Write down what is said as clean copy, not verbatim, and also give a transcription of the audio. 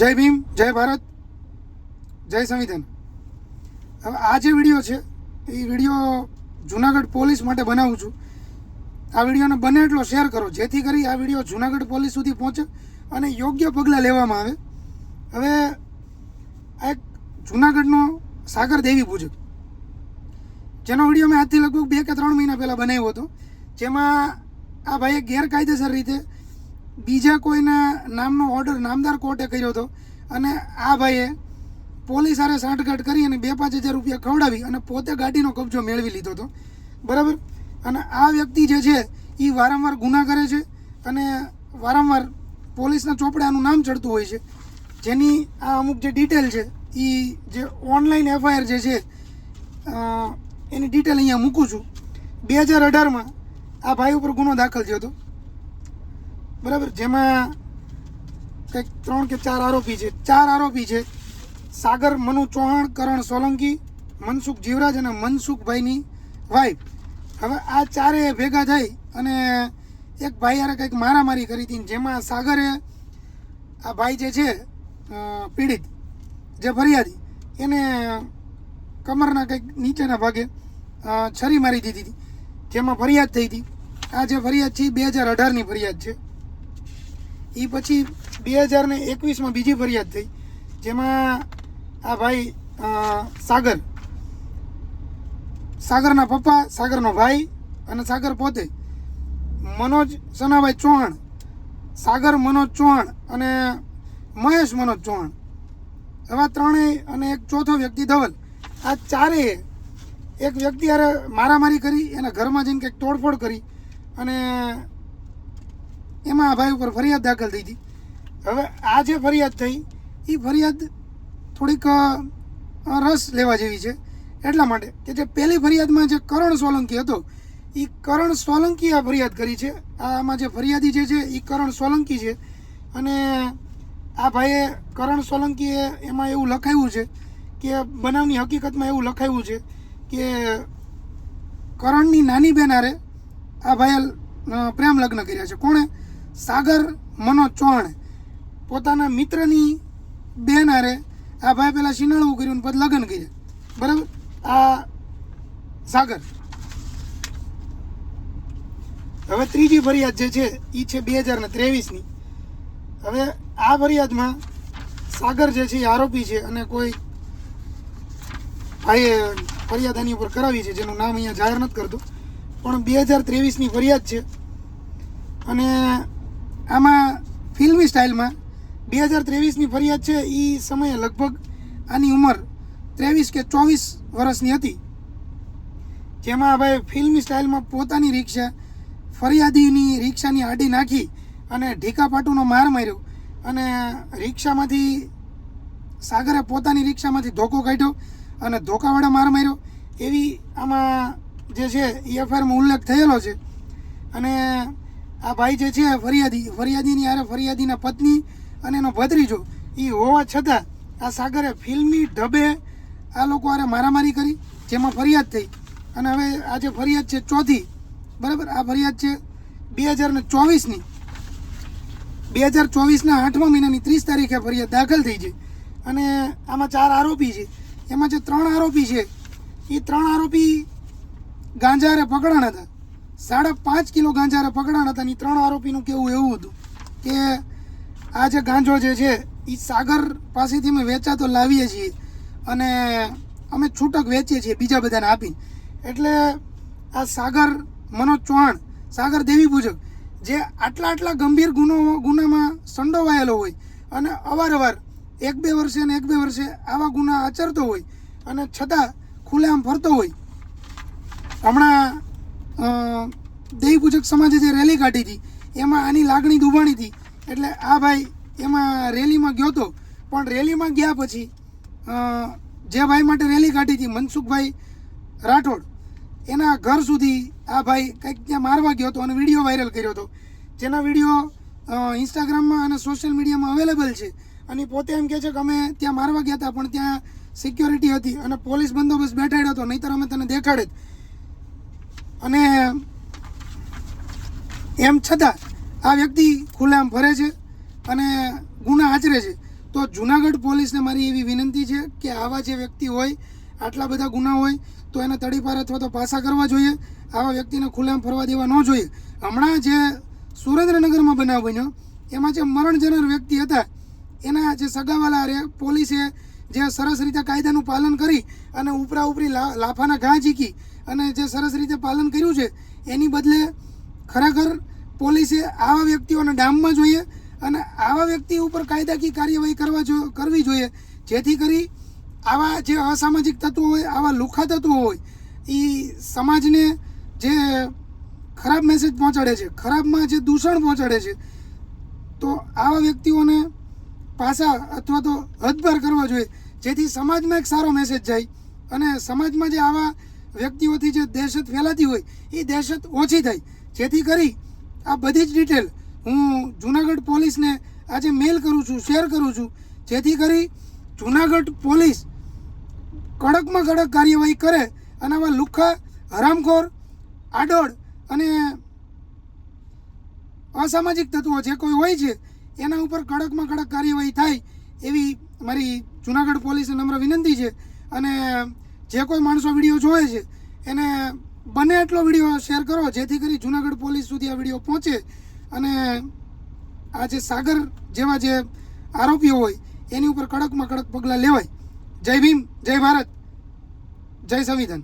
જય ભીમ, જય ભારત, જય સંવિધાન. હવે આ જે વિડીયો છે એ વિડીયો જુનાગઢ પોલીસ માટે બનાવું છું. આ વિડીયોને બને એટલો શેર કરો જેથી કરી આ વિડીયો જુનાગઢ પોલીસ સુધી પહોંચે અને યોગ્ય પગલાં લેવામાં આવે. હવે આ એક જુનાગઢનો સાગર દેવી પૂજક, જેનો વિડીયો મેં આજથી લગભગ 2 કે 3 મહિના પહેલાં બનાવ્યો હતો, જેમાં આ ભાઈએ ગેરકાયદેસર રીતે બીજા કોઈના નામનો ઓર્ડર નામદાર કોર્ટે કર્યો હતો અને આ ભાઈએ પોલીસ હારે સાંઠગાંઠ કરી અને 2-5 હજાર રૂપિયા ખવડાવી અને પોતે ગાડીનો કબજો મેળવી લીધો હતો, બરાબર. અને આ વ્યક્તિ જે છે એ વારંવાર ગુના કરે છે અને વારંવાર પોલીસના ચોપડે આનું નામ ચડતું હોય છે, જેની આ અમુક જે ડિટેલ છે એ જે ઓનલાઈન એફઆઈઆર જે છે એની ડિટેલ અહીંયા મૂકું છું. 2018માં આ ભાઈ ઉપર ગુનો દાખલ થયો હતો, બરાબર, જેમાં કંઈક 3 કે 4 આરોપી છે. 4 આરોપી છે: સાગર મનુ ચૌહાણ, કરણ સોલંકી, મનસુખ જીવરાજ અને મનસુખભાઈની વાઈફ. હવે આ ચારે ભેગા થઈ અને એક ભાઈ હારે કંઈક મારામારી કરી હતી, જેમાં સાગરે આ ભાઈ જે છે પીડિત જે ફરિયાદી એને કમરના કંઈક નીચેના ભાગે છરી મારી દીધી હતી, જેમાં ફરિયાદ થઈ હતી. આ જે ફરિયાદ છે એ 2018ની ફરિયાદ છે. એ પછી 2021માં બીજી ફરિયાદ થઈ, જેમાં આ ભાઈ સાગરના પપ્પા, સાગરનો ભાઈ અને સાગર પોતે મનોજ સનાભાઈ ચૌહાણ, સાગર મનોજ ચૌહાણ અને મહેશ મનોજ ચૌહાણ, એવા ત્રણેય અને એક ચોથો વ્યક્તિ ધવલ, આ ચારેય એક વ્યક્તિ હારે મારામારી કરી, એના ઘરમાં જઈને કંઈક તોડફોડ કરી અને એમાં આ ભાઈ ઉપર ફરિયાદ દાખલ થઈ હતી. હવે આ જે ફરિયાદ થઈ એ ફરિયાદ થોડીક રસ લેવા જેવી છે, એટલા માટે કે જે પહેલી ફરિયાદમાં જે કરણ સોલંકી હતો એ કરણ સોલંકી આ ફરિયાદ કરી છે. આમાં જે ફરિયાદી જે છે એ કરણ સોલંકી છે અને આ ભાઈએ કરણ સોલંકીએ એમાં એવું લખાયું છે કે બનાવની હકીકતમાં એવું લખાયું છે કે કરણની નાની બેન હારે આ ભાઈએ પ્રેમ લગ્ન કર્યા છે. કોણે? સાગર મનોજ ચૌહાણે પોતાના મિત્રની બેન હારે આ ભાઈ પહેલાં શિનાળવું કર્યું ને પછી લગ્ન કર્યા, બરાબર. આ સાગર. હવે ત્રીજી ફરિયાદ જે છે એ છે 2023ની. હવે આ ફરિયાદમાં સાગર જે છે એ આરોપી છે અને કોઈ ભાઈએ ફરિયાદ આની ઉપર કરાવી છે, જેનું નામ અહીંયા જાહેર નથી કરતો, પણ 2023ની ફરિયાદ છે. અને આમાં ફિલ્મી સ્ટાઇલમાં 2023ની ફરિયાદ છે એ સમયે લગભગ આની ઉંમર 23 કે 24 વર્ષની હતી, જેમાં ભાઈ ફિલ્મી સ્ટાઇલમાં પોતાની રિક્ષા ફરિયાદીની રિક્ષાની આડી નાખી અને ઢીકાપાટુનો માર માર્યો અને રિક્ષામાંથી સાગરે પોતાની રિક્ષામાંથી ધોકો કાઢ્યો અને ધોકાવાળા માર માર્યો, એવી આમાં જે છે એ એફઆઈઆરમાં ઉલ્લેખ થયેલો છે. અને આ ભાઈ જે છે ફરિયાદીની હારે ફરિયાદીના પત્ની અને એનો ભત્રીજો એ હોવા છતાં આ સાગરે ફિલ્મી ઢબે આ લોકો હારે મારામારી કરી, જેમાં ફરિયાદ થઈ. અને હવે આ જે ફરિયાદ છે ચોથી, બરાબર, આ ફરિયાદ છે 2024ની. 2024ના 8મા મહિનાની 30 તારીખે ફરિયાદ દાખલ થઈ છે અને આમાં 4 આરોપી છે. એમાં જે 3 આરોપી છે એ 3 આરોપી ગાંજારે પકડાણા હતા, 5.5 કિલો ગાંજારે પકડાણા હતા. અને 3 આરોપીનું કહેવું એવું હતું કે આ જે ગાંજો જે છે એ સાગર પાસેથી અમે વેચાતો લાવીએ છીએ અને અમે છૂટક વેચીએ છીએ બીજા બધાને આપીને. એટલે આ સાગર મનોજ ચૌહાણ, સાગર દેવી પૂજક, જે આટલા ગંભીર ગુનામાં સંડોવાયેલો હોય અને અવારનવાર 1-2 વર્ષે ને 1-2 વર્ષે આવા ગુના આચરતો હોય અને છતાં ખુલ્લેઆમ ફરતો હોય. હમણાં દેવી પૂજક સમાજે જે રેલી કાઢી હતી એમાં આની લાગણી દુભાણી હતી, એટલે આ ભાઈ એમાં રેલીમાં ગયો હતો. પણ રેલીમાં ગયા પછી જે ભાઈ માટે રેલી કાઢી હતી મનસુખભાઈ રાઠોડ, એના ઘર સુધી આ ભાઈ કંઈક ત્યાં મારવા ગયો હતો અને વિડીયો વાયરલ કર્યો હતો, જેના વિડીયો ઇન્સ્ટાગ્રામમાં અને સોશિયલ મીડિયામાં અવેલેબલ છે. અને પોતે એમ કહે છે કે અમે ત્યાં મારવા ગયા હતા પણ ત્યાં સિક્યોરિટી હતી અને પોલીસ બંદોબસ્ત બેઠાડ્યો હતો, નહીંતર અમે તને દેખાડે. અને એમ છતાં આ વ્યક્તિ ખુલ્લેઆમ ફરે છે અને ગુના આચરે છે. તો જુનાગઢ પોલીસને મારી એવી વિનંતી છે કે આવા જે વ્યક્તિ હોય, આટલા બધા ગુના હોય તો એને તડીપાર અથવા તો પાસા કરવા જોઈએ. આવા વ્યક્તિને ખુલ્લેઆમ ફરવા દેવા ન જોઈએ. હમણાં જે સુરેન્દ્રનગરમાં બનાવ બન્યો એમાં જે મરણ જનાર વ્યક્તિ હતા એના જે સગાવાલા રે પોલીસે જે સરસ રીતે કાયદાનું પાલન કરી અને ઉપરા ઉપરી લાફાના ઘા ઝીકી અને જે સરસ રીતે પાલન કર્યું છે એની બદલે ખરેખર પોલીસે આવા વ્યક્તિઓને ડામમાં જોઈએ અને આવા વ્યક્તિ ઉપર કાયદાકીય કાર્યવાહી કરવી જોઈએ, જેથી કરી આવા જે અસામાજિક તત્વો હોય, આવા લુખ્ખા તત્વો હોય, એ સમાજને જે ખરાબ મેસેજ પહોંચાડે છે, ખરાબમાં જે દૂષણ પહોંચાડે છે, તો આવા વ્યક્તિઓને પાસા અથવા તો હદપાર કરવા જોઈએ, જેથી સમાજમાં એક સારો મેસેજ જાય અને સમાજમાં જે આવા વ્યક્તિઓથી જે દહેશત ફેલાતી હોય એ દહેશત ઓછી થાય. જેથી કરી આ બધી જ ડિટેલ હું જુનાગઢ પોલીસને આજે મેલ કરું છું, શેર કરું છું, જેથી કરી જુનાગઢ પોલીસ કડકમાં કડક કાર્યવાહી કરે અને આવા લુખ્ખા, હરામખોર, આડોળ અને અસામાજિક તત્વો જે કોઈ હોય છે એના ઉપર કડકમાં કડક કાર્યવાહી થાય એવી મારી જુનાગઢ પોલીસને નમ્ર વિનંતી છે. અને જે કોઈ માણસો વિડીયો જોવે છે એને બને એટલો વિડીયો શેર કરો, જેથી કરી જુનાગઢ પોલીસ સુધી આ વિડીયો પહોંચે અને આ જે સાગર જેવા જે આરોપીઓ હોય એની ઉપર કડકમાં કડક પગલાં લેવાય. જય ભીમ, જય ભારત, જય સંવિધાન.